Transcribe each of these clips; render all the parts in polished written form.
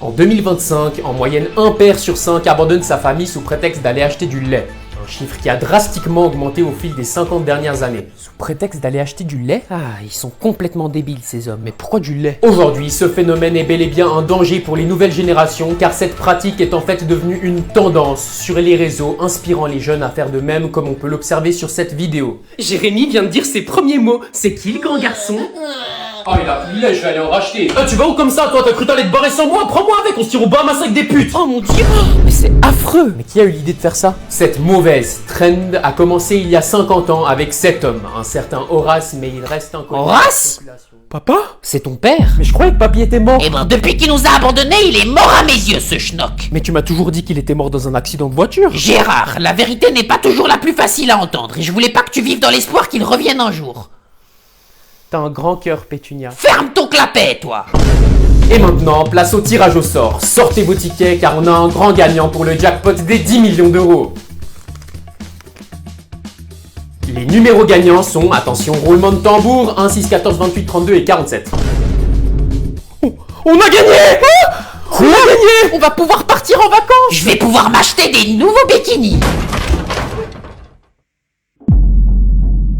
En 2025, en moyenne, un père sur 5 abandonne sa famille sous prétexte d'aller acheter du lait. Un chiffre qui a drastiquement augmenté au fil des 50 dernières années. Sous prétexte d'aller acheter du lait? Ah, ils sont complètement débiles ces hommes. Mais pourquoi du lait? Aujourd'hui, ce phénomène est bel et bien un danger pour les nouvelles générations car cette pratique est en fait devenue une tendance sur les réseaux, inspirant les jeunes à faire de même comme on peut l'observer sur cette vidéo. Jérémy vient de dire ses premiers mots. C'est qui le grand garçon? Ah, il a plus de lait, je vais aller en racheter. Ah, tu vas où comme ça, toi? T'as cru t'aller te barrer sans moi? Prends-moi avec, on se tire au Bahamas avec des putes. Oh mon dieu! Mais c'est affreux! Mais qui a eu l'idée de faire ça? Cette mauvaise trend a commencé il y a 50 ans avec cet homme, un certain Horace, mais il reste inconnu. Horace? Papa? C'est ton père? Mais je croyais que papy était mort. Eh ben, depuis qu'il nous a abandonnés, il est mort à mes yeux, ce schnock. Mais tu m'as toujours dit qu'il était mort dans un accident de voiture. Gérard, la vérité n'est pas toujours la plus facile à entendre, et je voulais pas que tu vives dans l'espoir qu'il revienne un jour. T'as un grand cœur, Pétunia. Ferme ton clapet, toi. Et maintenant, place au tirage au sort. Sortez vos tickets car on a un grand gagnant pour le jackpot des 10 millions d'euros. Les numéros gagnants sont, attention, roulement de tambour, 1, 6, 14, 28, 32 et 47. On a gagné! On a gagné! On va pouvoir partir en vacances! Je vais pouvoir m'acheter des nouveaux bikinis.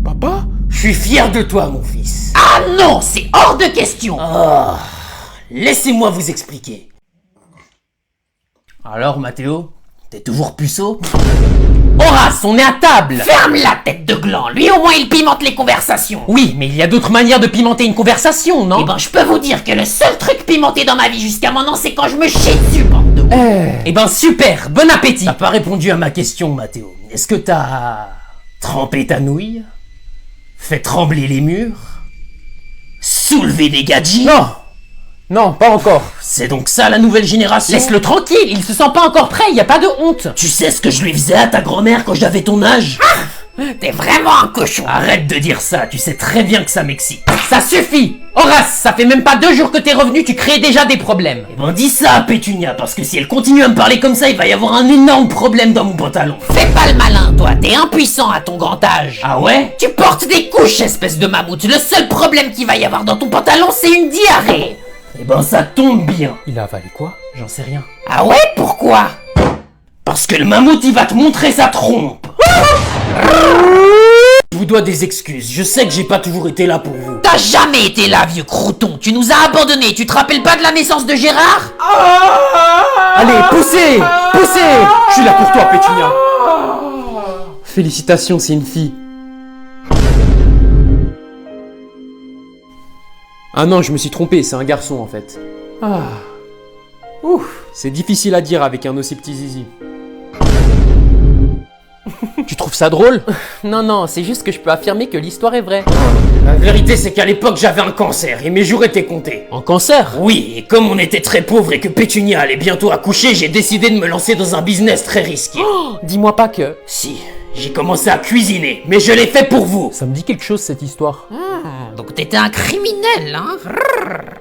Papa? Je suis fier de toi, mon fils. Ah non, c'est hors de question. Laissez-moi vous expliquer. Alors, Mathéo, t'es toujours puceau? Horace, on est à table! Ferme la tête de gland, lui au moins il pimente les conversations. Oui, mais il y a d'autres manières de pimenter une conversation, non? Eh ben, je peux vous dire que le seul truc pimenté dans ma vie jusqu'à maintenant, c'est quand je me chie dessus, bande de ouf. Eh ben super, bon appétit! T'as pas répondu à ma question, Mathéo. Est-ce que t'as trempé ta nouille? Fait trembler les murs? Soulevé des gadgets? Non! Non, pas encore. C'est donc ça la nouvelle génération? Laisse-le tranquille, il se sent pas encore prêt, y a pas de honte. Tu sais ce que je lui faisais à ta grand-mère quand j'avais ton âge? T'es vraiment un cochon. Arrête de dire ça, tu sais très bien que ça m'excite. Ça suffit! Horace, ça fait même pas 2 jours que t'es revenu, tu crées déjà des problèmes. Eh ben dis ça à Pétunia, parce que si elle continue à me parler comme ça, il va y avoir un énorme problème dans mon pantalon. Fais pas le malin, toi, t'es impuissant à ton grand âge. Ah ouais? Tu portes des couches, espèce de mammouth. Le seul problème qu'il va y avoir dans ton pantalon, c'est une diarrhée. Eh ben ça tombe bien. Il a avalé quoi? J'en sais rien. Ah ouais? Pourquoi? Parce que le mammouth, il va te montrer sa trompe. Je vous dois des excuses, je sais que j'ai pas toujours été là pour vous. T'as jamais été là, vieux crouton. Tu nous as abandonnés, tu te rappelles pas de la naissance de Gérard? Allez, poussez! Poussez! Je suis là pour toi, Pétunia. Félicitations, c'est une fille. Ah non, je me suis trompé, c'est un garçon en fait. Ah. Ouf, c'est difficile à dire avec un aussi petit zizi. Tu trouves ça drôle? Non, non, c'est juste que je peux affirmer que l'histoire est vraie. La vérité, c'est qu'à l'époque, j'avais un cancer et mes jours étaient comptés. En cancer? Oui, et comme on était très pauvres et que Pétunia allait bientôt accoucher, j'ai décidé de me lancer dans un business très risqué. Dis-moi pas que... Si, j'ai commencé à cuisiner, mais je l'ai fait pour vous. Ça me dit quelque chose cette histoire. Donc t'étais un criminel, hein?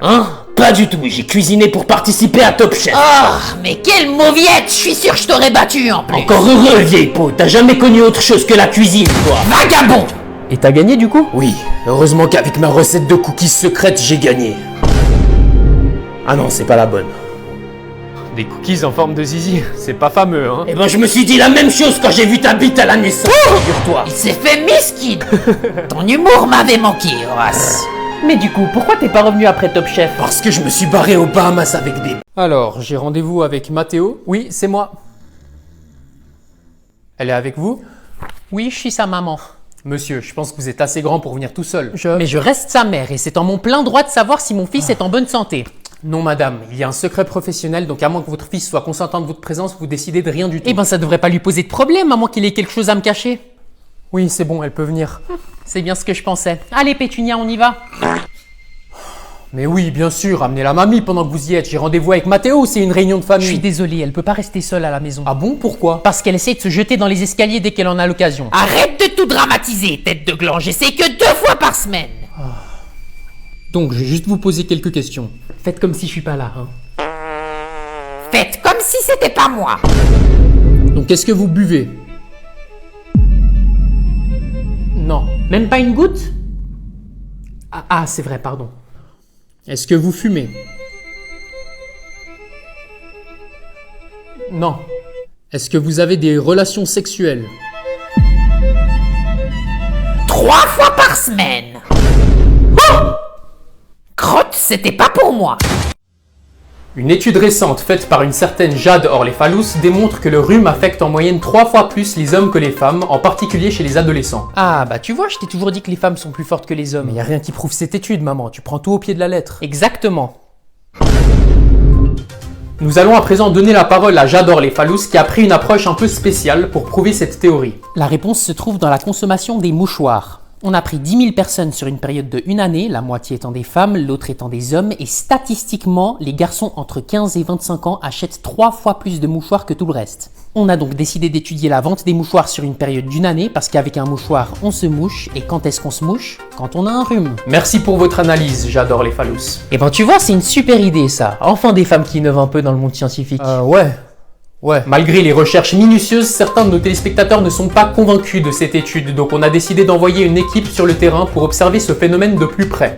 Hein? Pas du tout, j'ai cuisiné pour participer à Top Chef. Ah, mais quelle mauviette! Je suis sûr que je t'aurais battu en plus. Encore heureux, vieille peau, t'as jamais connu autre chose que la cuisine, toi. Vagabond! Et t'as gagné du coup? Oui, heureusement qu'avec ma recette de cookies secrète, j'ai gagné. Ah non, c'est pas la bonne. Des cookies en forme de zizi, c'est pas fameux, hein? Eh ben, je me suis dit la même chose quand j'ai vu ta bite à la naissance, figure-toi. Il s'est fait miskin. Ton humour m'avait manqué, Horace. Mais du coup, pourquoi t'es pas revenu après Top Chef? Parce que je me suis barré aux Bahamas avec des... Alors, j'ai rendez-vous avec Mathéo. Oui, c'est moi. Elle est avec vous? Oui, je suis sa maman. Monsieur, je pense que vous êtes assez grand pour venir tout seul. Mais je reste sa mère et c'est en mon plein droit de savoir si mon fils est en bonne santé. Non madame, il y a un secret professionnel, donc à moins que votre fils soit consentant de votre présence, vous décidez de rien du tout. Eh ben ça devrait pas lui poser de problème, à moins qu'il ait quelque chose à me cacher. Oui, c'est bon, elle peut venir. C'est bien ce que je pensais. Allez Pétunia, on y va. Mais oui, bien sûr, amenez la mamie pendant que vous y êtes. J'ai rendez-vous avec Mathéo, c'est une réunion de famille. Je suis désolé, elle peut pas rester seule à la maison. Ah bon, pourquoi? Parce qu'elle essaie de se jeter dans les escaliers dès qu'elle en a l'occasion. Arrête de tout dramatiser, tête de gland, j'essaie que 2 fois par semaine. Donc, je vais juste vous poser quelques questions. Faites comme si je suis pas là, hein. Faites comme si c'était pas moi. Donc, qu'est-ce que vous buvez? Non, même pas une goutte? Ah, c'est vrai, pardon. Est-ce que vous fumez? Non. Est-ce que vous avez des relations sexuelles? 3 fois par semaine. Crotte, c'était pas pour moi. Une étude récente faite par une certaine Jade Orlefalus démontre que le rhume affecte en moyenne 3 fois plus les hommes que les femmes, en particulier chez les adolescents. Ah, bah tu vois, je t'ai toujours dit que les femmes sont plus fortes que les hommes. Mais y a rien qui prouve cette étude, maman. Tu prends tout au pied de la lettre. Exactement. Nous allons à présent donner la parole à Jade Orlefalus qui a pris une approche un peu spéciale pour prouver cette théorie. La réponse se trouve dans la consommation des mouchoirs. On a pris 10 000 personnes sur une période de 1 année, la moitié étant des femmes, l'autre étant des hommes, et statistiquement, les garçons entre 15 et 25 ans achètent 3 fois plus de mouchoirs que tout le reste. On a donc décidé d'étudier la vente des mouchoirs sur une période d'1 année, parce qu'avec un mouchoir, on se mouche, et quand est-ce qu'on se mouche? Quand on a un rhume. Merci pour votre analyse, Jade Orlefalus. Et ben tu vois, c'est une super idée ça. Enfin des femmes qui innovent un peu dans le monde scientifique. Ouais. Malgré les recherches minutieuses, certains de nos téléspectateurs ne sont pas convaincus de cette étude, donc on a décidé d'envoyer une équipe sur le terrain pour observer ce phénomène de plus près.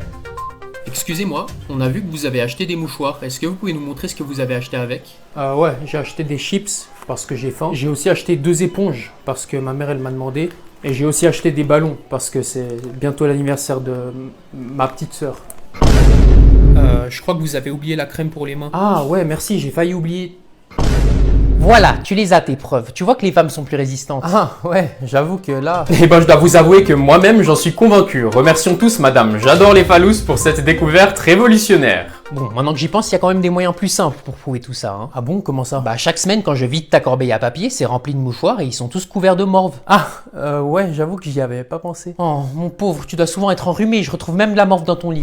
Excusez-moi, on a vu que vous avez acheté des mouchoirs. Est-ce que vous pouvez nous montrer ce que vous avez acheté avec? Ouais, j'ai acheté des chips parce que j'ai faim. J'ai aussi acheté 2 éponges parce que ma mère elle m'a demandé. Et j'ai aussi acheté des ballons parce que c'est bientôt l'anniversaire de ma petite sœur. Je crois que vous avez oublié la crème pour les mains. Ah ouais, merci, j'ai failli oublier. Voilà, tu les as tes preuves. Tu vois que les femmes sont plus résistantes. Ah ouais, j'avoue que là... Eh ben je dois vous avouer que moi-même j'en suis convaincu. Remercions tous madame Jade Orlefalus pour cette découverte révolutionnaire. Bon, maintenant que j'y pense, il y a quand même des moyens plus simples pour prouver tout ça. Hein. Ah bon, comment ça? Bah chaque semaine quand je vide ta corbeille à papier, c'est rempli de mouchoirs et ils sont tous couverts de morve. Ouais, j'avoue que j'y avais pas pensé. Oh mon pauvre, tu dois souvent être enrhumé, je retrouve même de la morve dans ton lit.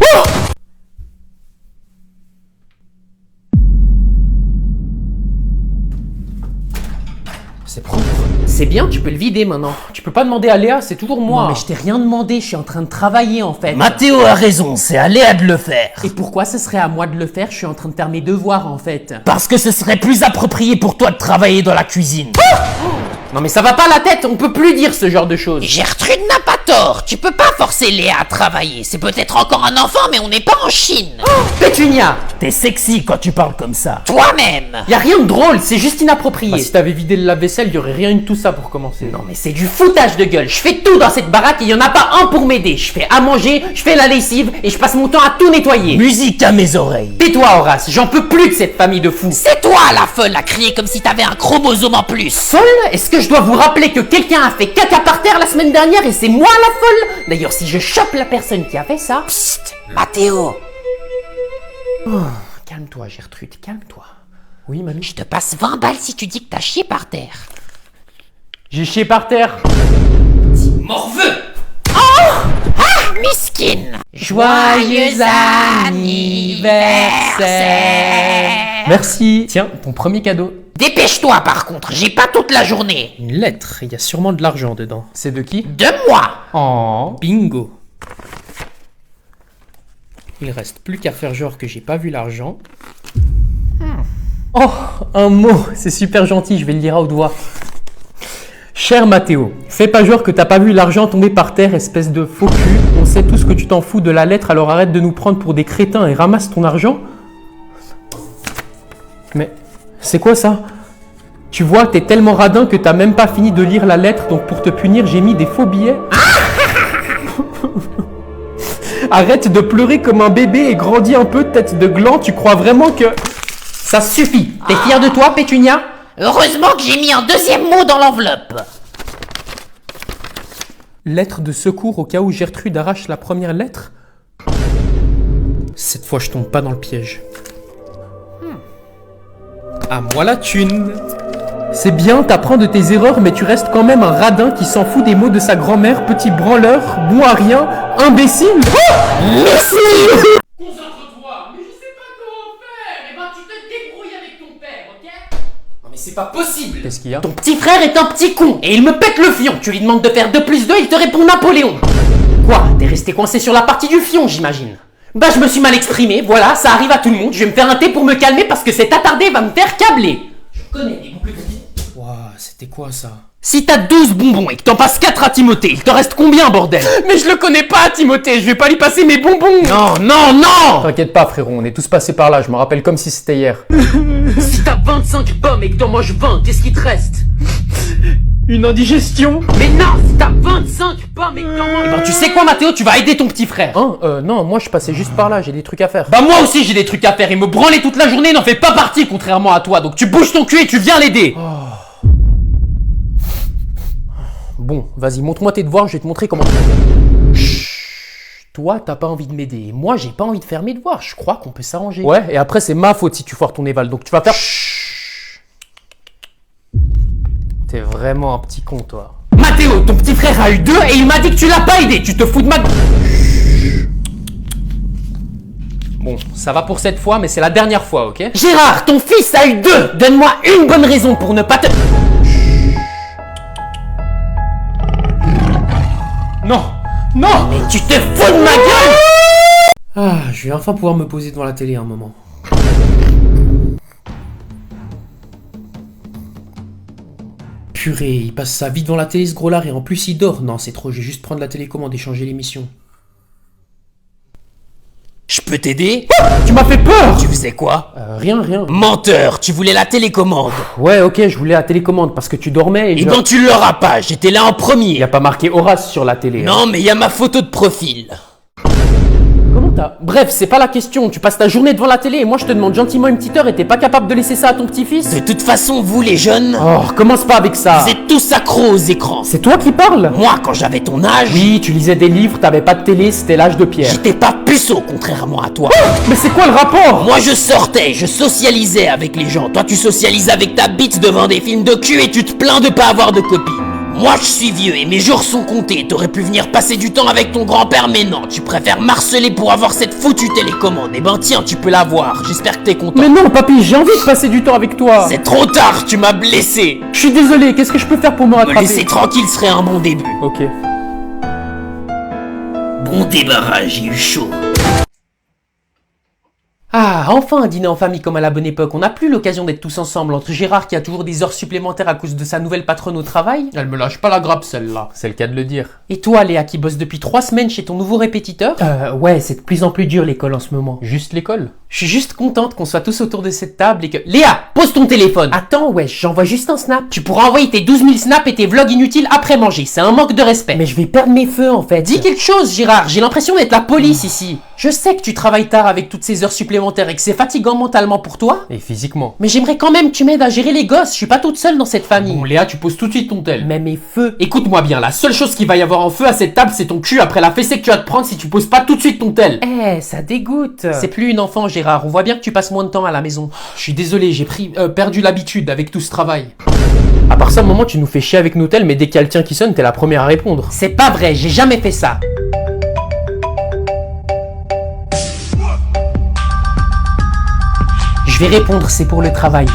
C'est propre. C'est bien, tu peux le vider maintenant. Tu peux pas demander à Léa, c'est toujours moi. Non mais je t'ai rien demandé, je suis en train de travailler en fait. Mathéo a raison, c'est à Léa de le faire. Et pourquoi ce serait à moi de le faire? Je suis en train de faire mes devoirs en fait. Parce que ce serait plus approprié pour toi de travailler dans la cuisine. Non mais ça va pas la tête, on peut plus dire ce genre de choses. Gertrude n'a pas tort, tu peux pas forcer Léa à travailler. C'est peut-être encore un enfant, mais on n'est pas en Chine. Pétunia, T'es sexy quand tu parles comme ça. Toi-même. y a rien de drôle, c'est juste inapproprié. Bah, si t'avais vidé le lave-vaisselle, y aurait rien eu de tout ça pour commencer. Non mais c'est du foutage de gueule, je fais tout dans cette baraque et y en a pas un pour m'aider. Je fais à manger, je fais la lessive et je passe mon temps à tout nettoyer. Musique à mes oreilles. Tais-toi Horace, j'en peux plus de cette famille de fous. C'est toi la folle à crier comme si t'avais un chromosome en plus. Folle? Est-ce que je dois vous rappeler que quelqu'un a fait caca par terre la semaine dernière et c'est moi la folle? D'ailleurs si je chope la personne qui a fait ça... Psst, Mathéo. Calme-toi Gertrude, calme-toi. Oui, mamie. Je te passe 20 balles si tu dis que t'as chié par terre. J'ai chié par terre. Morveux. Oh, Miskin. Joyeux anniversaire. Merci. Tiens, ton premier cadeau. Dépêche-toi par contre, j'ai pas toute la journée. Une lettre, il y a sûrement de l'argent dedans. C'est de qui? De moi. Oh, bingo. Il reste plus qu'à faire genre que j'ai pas vu l'argent. Oh, un mot, c'est super gentil, je vais le lire à haute voix. Cher Mathéo, fais pas genre que t'as pas vu l'argent tomber par terre, espèce de faux cul. On sait tous que tu t'en fous de la lettre, alors arrête de nous prendre pour des crétins et ramasse ton argent. Mais c'est quoi ça? Tu vois, t'es tellement radin que t'as même pas fini de lire la lettre, donc pour te punir, j'ai mis des faux billets. Arrête de pleurer comme un bébé et grandis un peu, tête de gland, tu crois vraiment que... Ça suffit. T'es fier de toi Pétunia? Heureusement que j'ai mis un deuxième mot dans l'enveloppe. Lettre de secours au cas où Gertrude arrache la première lettre? Cette fois, je tombe pas dans le piège. À moi la thune. C'est bien, t'apprends de tes erreurs, mais tu restes quand même un radin qui s'en fout des mots de sa grand-mère, petit branleur, bon à rien, imbécile. Concentre-toi, mais je sais pas comment faire. Eh ben tu te débrouilles avec ton père, ok? Non mais c'est pas possible. Qu'est-ce qu'il y a? Ton petit frère est un petit con et il me pète le fion. Tu lui demandes de faire 2 + 2, il te répond Napoléon. Quoi? T'es resté coincé sur la partie du fion, j'imagine. Bah je me suis mal exprimé, voilà, ça arrive à tout le monde. Je vais me faire un thé pour me calmer parce que cet attardé va me faire câbler. Je connais les boucles de vie. Waouh, c'était C'était quoi ça? Si t'as 12 bonbons et que t'en passes 4 à Timothée, il te reste combien, bordel? Mais je le connais pas, Timothée, je vais pas lui passer mes bonbons. Non, non, non! T'inquiète pas, frérot, on est tous passés par là, je me rappelle comme si c'était hier. Si t'as 25 pommes et que t'en manges 20, qu'est-ce qui te reste? Une indigestion? Mais non, si t'as 25 pommes et que t'en manges... Eh ben, tu sais quoi, Mathéo, tu vas aider ton petit frère. Hein? Non, moi je passais juste par là, j'ai des trucs à faire. Bah moi aussi j'ai des trucs à faire et me branler toute la journée n'en fait pas partie contrairement à toi, donc tu bouges ton cul et tu viens l'aider. Bon, vas-y, montre-moi tes devoirs, je vais te montrer comment... Chut. Toi, t'as pas envie de m'aider. Moi, j'ai pas envie de faire mes devoirs. Je crois qu'on peut s'arranger. Ouais, et après, c'est ma faute si tu foires ton éval. Donc, tu vas faire... Chut. T'es vraiment un petit con, toi. Mathéo, ton petit frère a eu 2 et il m'a dit que tu l'as pas aidé. Tu te fous de ma... Bon, ça va pour cette fois, mais c'est la dernière fois, ok? Gérard, ton fils a eu 2. Donne-moi une bonne raison pour ne pas te... Non! Non! Mais tu te fous de ma gueule! Ah, je vais enfin pouvoir me poser devant la télé un moment. Purée, il passe sa vie devant la télé ce gros-là et en plus il dort. Non, c'est trop, je vais juste prendre la télécommande et changer l'émission. Je peux t'aider? Tu m'as fait peur! Tu faisais quoi? Rien. Menteur, tu voulais la télécommande. Ouais, ok, je voulais la télécommande parce que tu dormais et Eh ben tu l'auras pas, j'étais là en premier. Y a pas marqué Horace sur la télé. Non, mais y a ma photo de profil. Comment t'as... Bref, c'est pas la question. Tu passes ta journée devant la télé et moi je te demande gentiment une petite heure et t'es pas capable de laisser ça à ton petit-fils? De toute façon, vous les jeunes, Oh, commence pas avec ça. vous êtes tous accros aux écrans. C'est toi qui parles? Moi, quand j'avais ton âge, Oui, tu lisais des livres, t'avais pas de télé, c'était l'âge de pierre. j'étais pas puceau contrairement à toi. Mais c'est quoi le rapport? Moi je sortais, je socialisais avec les gens. Toi tu socialises avec ta bite devant des films de cul et tu te plains de pas avoir de copine. Moi je suis vieux et mes jours sont comptés. T'aurais pu venir passer du temps avec ton grand-père mais non, tu préfères marceler pour avoir cette foutue télécommande. Eh ben tiens, tu peux l'avoir, j'espère que t'es content. Mais non, papy, j'ai envie de passer du temps avec toi. C'est trop tard, tu m'as blessé. Je suis désolé, qu'est-ce que je peux faire pour me Me rattraper? laisser tranquille serait un bon début. Ok. Bon débarras, j'ai eu chaud. Ah, enfin un dîner en famille comme à la bonne époque. On n'a plus l'occasion d'être tous ensemble entre Gérard qui a toujours des heures supplémentaires à cause de sa nouvelle patronne au travail. Elle me lâche pas la grappe celle-là, c'est le cas de le dire. Et toi Léa qui bosse depuis 3 semaines chez ton nouveau répétiteur. Ouais, c'est de plus en plus dur l'école en ce moment. Juste l'école? Je suis juste contente qu'on soit tous autour de cette table et que... Léa, pose ton téléphone. Attends, wesh, j'envoie juste un snap. Tu pourras envoyer tes 12 000 snaps et tes vlogs inutiles après manger. C'est un manque de respect. Mais je vais perdre mes feux en fait. Dis quelque chose, Gérard. J'ai l'impression d'être la police ici. Je sais que tu travailles tard avec toutes ces heures supplémentaires et que c'est fatigant mentalement pour toi. Et physiquement. Mais j'aimerais quand même que tu m'aides à gérer les gosses. Je suis pas toute seule dans cette famille. Bon Léa, tu poses tout de suite ton tel. Mais mes feux... Écoute-moi bien, la seule chose qu'il va y avoir en feu à cette table, c'est ton cul après la fessée que tu vas te prendre si tu poses pas tout de suite ton tel. Ça dégoûte. C'est plus une enfant, Gérard. On voit bien que tu passes moins de temps à la maison. Je suis désolé, j'ai perdu l'habitude avec tout ce travail. À part ça, au moment tu nous fais chier avec nos tels, mais dès qu'il y a le tien qui sonne, t'es la première à répondre. C'est pas vrai, j'ai jamais fait ça. Je vais répondre, c'est pour le travail.